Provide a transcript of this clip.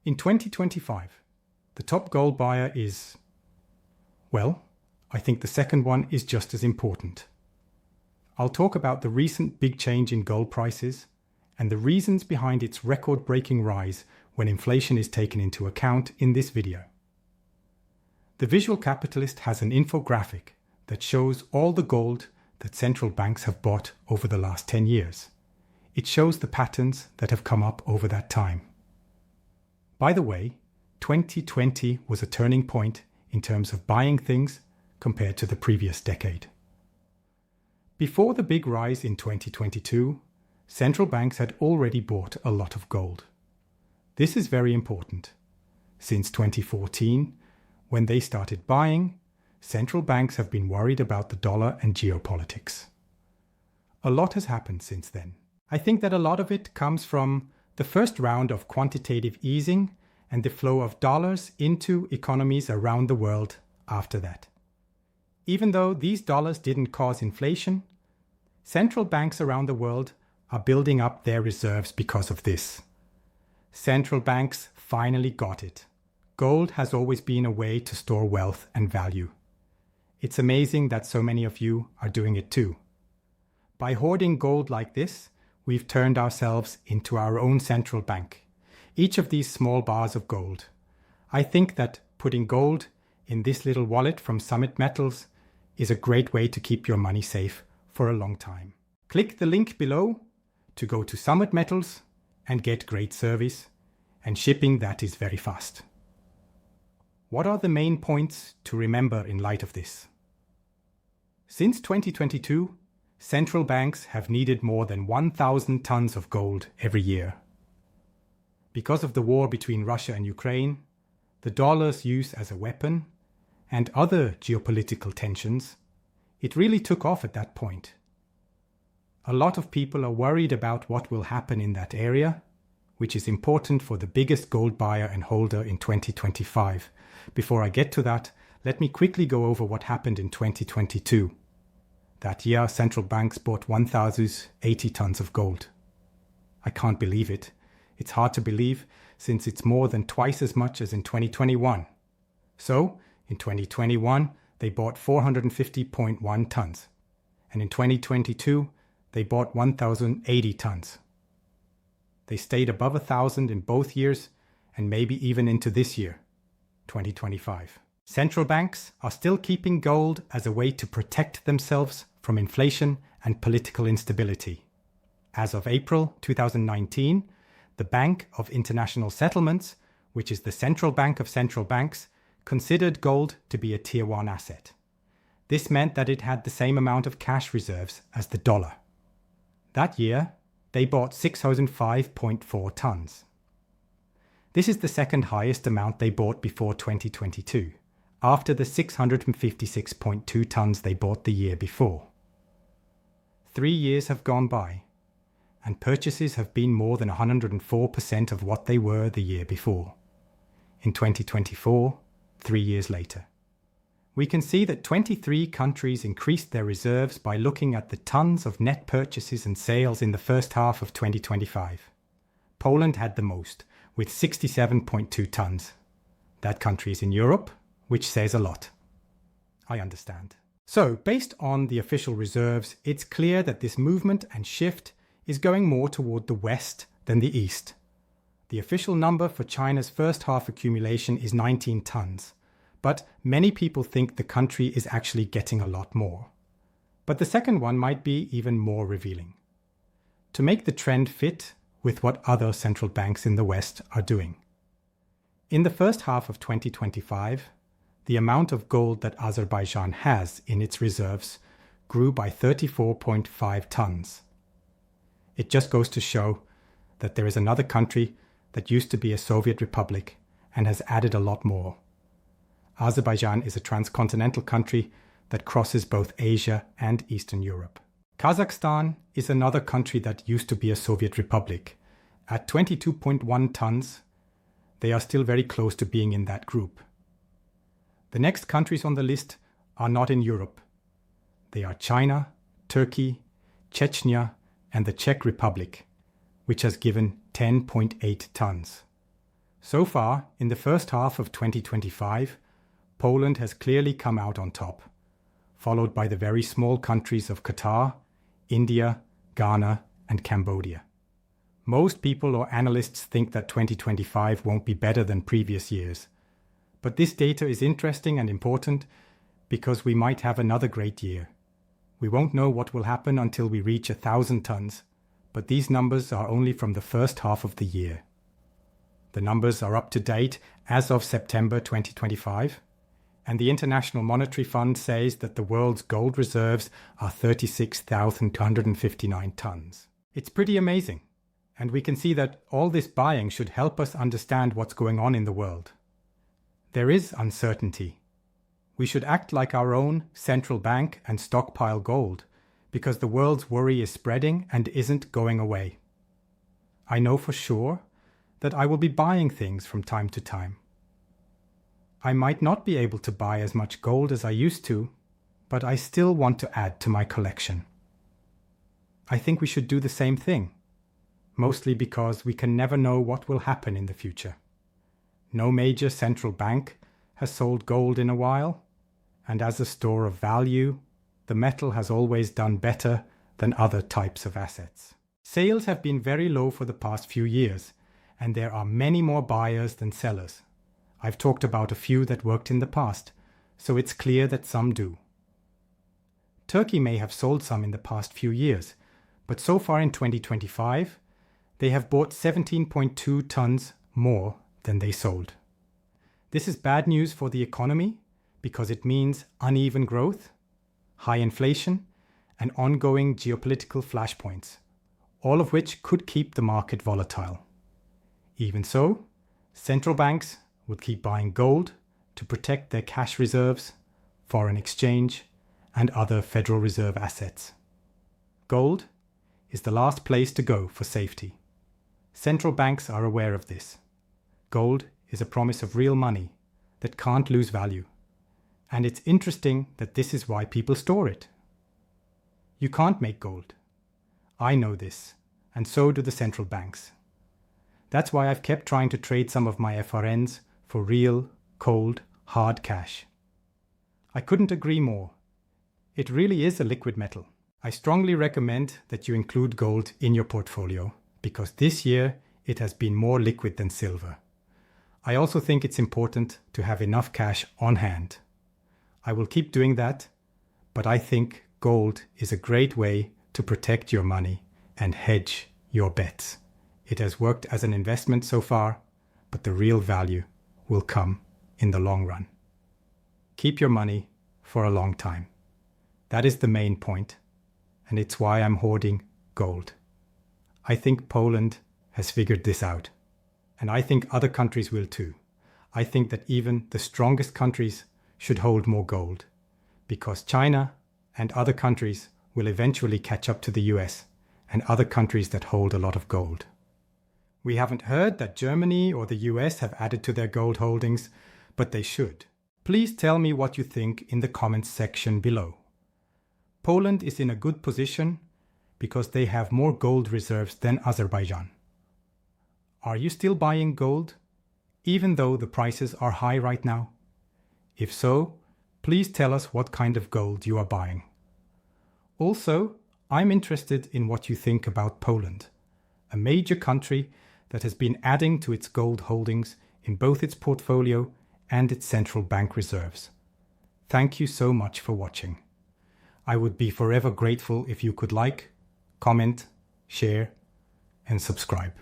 In 2025, the top gold buyer is, well, I think the second one is just as important. I'll talk about the recent big change in gold prices and the reasons behind its record-breaking rise when inflation is taken into account in this video. The Visual Capitalist has an infographic that shows all the gold that central banks have bought over the last 10 years. It shows the patterns that have come up over that time. By the way, 2020 was a turning point in terms of buying things compared to the previous decade. Before the big rise in 2022, central banks had already bought a lot of gold. This is very important. Since 2014, when they started buying, central banks have been worried about the dollar and geopolitics. A lot has happened since then. I think that a lot of it comes from the first round of quantitative easing and the flow of dollars into economies around the world after that. Even though these dollars didn't cause inflation, central banks around the world are building up their reserves because of this. Central banks finally got it. Gold has always been a way to store wealth and value. It's amazing that so many of you are doing it too. By hoarding gold like this, we've turned ourselves into our own central bank. Each of these small bars of gold. I think that putting gold in this little wallet from Summit Metals is a great way to keep your money safe for a long time. Click the link below to go to Summit Metals and get great service and shipping that is very fast. What are the main points to remember in light of this? Since 2022, central banks have needed more than 1,000 tons of gold every year. Because of the war between Russia and Ukraine, the dollar's use as a weapon, and other geopolitical tensions, it really took off at that point. A lot of people are worried about what will happen in that area, which is important for the biggest gold buyer and holder in 2025. Before I get to that, let me quickly go over what happened in 2022. That year, central banks bought 1,080 tons of gold. I can't believe it. It's hard to believe since it's more than twice as much as in 2021. So, in 2021, they bought 450.1 tons. And in 2022, they bought 1,080 tons. They stayed above 1,000 in both years and maybe even into this year, 2025. Central banks are still keeping gold as a way to protect themselves from inflation and political instability. As of April 2019, the Bank of International Settlements, which is the central bank of central banks, considered gold to be a Tier 1 asset. This meant that it had the same amount of cash reserves as the dollar. That year, they bought 605.4 tons. This is the second highest amount they bought before 2022, after the 656.2 tons they bought the year before. 3 years have gone by, and purchases have been more than 104% of what they were the year before. In 2024, 3 years later, we can see that 23 countries increased their reserves by looking at the tons of net purchases and sales in the first half of 2025. Poland had the most, with 67.2 tons. That country is in Europe, which says a lot. I understand. So, based on the official reserves, it's clear that this movement and shift is going more toward the west than the east. The official number for China's first half accumulation is 19 tons, but many people think the country is actually getting a lot more. But the second one might be even more revealing. To make the trend fit with what other central banks in the West are doing. In the first half of 2025, the amount of gold that Azerbaijan has in its reserves grew by 34.5 tons. It just goes to show that there is another country that used to be a Soviet republic and has added a lot more. Azerbaijan is a transcontinental country that crosses both Asia and Eastern Europe. Kazakhstan is another country that used to be a Soviet republic. At 22.1 tons, they are still very close to being in that group. The next countries on the list are not in Europe. They are China, Turkey, Chechnya, and the Czech Republic, which has given 10.8 tons. So far, in the first half of 2025, Poland has clearly come out on top, followed by the very small countries of Qatar, India, Ghana, and Cambodia. Most people or analysts think that 2025 won't be better than previous years. But this data is interesting and important because we might have another great year. We won't know what will happen until we reach 1,000 tons, but these numbers are only from the first half of the year. The numbers are up to date as of September 2025, and the International Monetary Fund says that the world's gold reserves are 36,259 tons. It's pretty amazing, and we can see that all this buying should help us understand what's going on in the world. There is uncertainty. We should act like our own central bank and stockpile gold, because the world's worry is spreading and isn't going away. I know for sure that I will be buying things from time to time. I might not be able to buy as much gold as I used to, but I still want to add to my collection. I think we should do the same thing, mostly because we can never know what will happen in the future. No major central bank has sold gold in a while, and as a store of value, the metal has always done better than other types of assets. Sales have been very low for the past few years, and there are many more buyers than sellers. I've talked about a few that worked in the past, so it's clear that some do. Turkey may have sold some in the past few years, but so far in 2025, they have bought 17.2 tons more than they sold. This is bad news for the economy because it means uneven growth, high inflation, and ongoing geopolitical flashpoints, all of which could keep the market volatile. Even so, central banks will keep buying gold to protect their cash reserves, foreign exchange, and other Federal Reserve assets. Gold is the last place to go for safety. Central banks are aware of this. Gold is a promise of real money that can't lose value. And it's interesting that this is why people store it. You can't make gold. I know this, and so do the central banks. That's why I've kept trying to trade some of my FRNs for real, cold, hard cash. I couldn't agree more. It really is a liquid metal. I strongly recommend that you include gold in your portfolio because this year it has been more liquid than silver. I also think it's important to have enough cash on hand. I will keep doing that, but I think gold is a great way to protect your money and hedge your bets. It has worked as an investment so far, but the real value will come in the long run. Keep your money for a long time. That is the main point, and it's why I'm hoarding gold. I think Poland has figured this out, and I think other countries will too. I think that even the strongest countries should hold more gold, because China and other countries will eventually catch up to the US and other countries that hold a lot of gold. We haven't heard that Germany or the US have added to their gold holdings, but they should. Please tell me what you think in the comments section below. Poland is in a good position because they have more gold reserves than Azerbaijan. Are you still buying gold, even though the prices are high right now? If so, please tell us what kind of gold you are buying. Also, I'm interested in what you think about Poland, a major country that has been adding to its gold holdings in both its portfolio and its central bank reserves. Thank you so much for watching. I would be forever grateful if you could like, comment, share, and subscribe.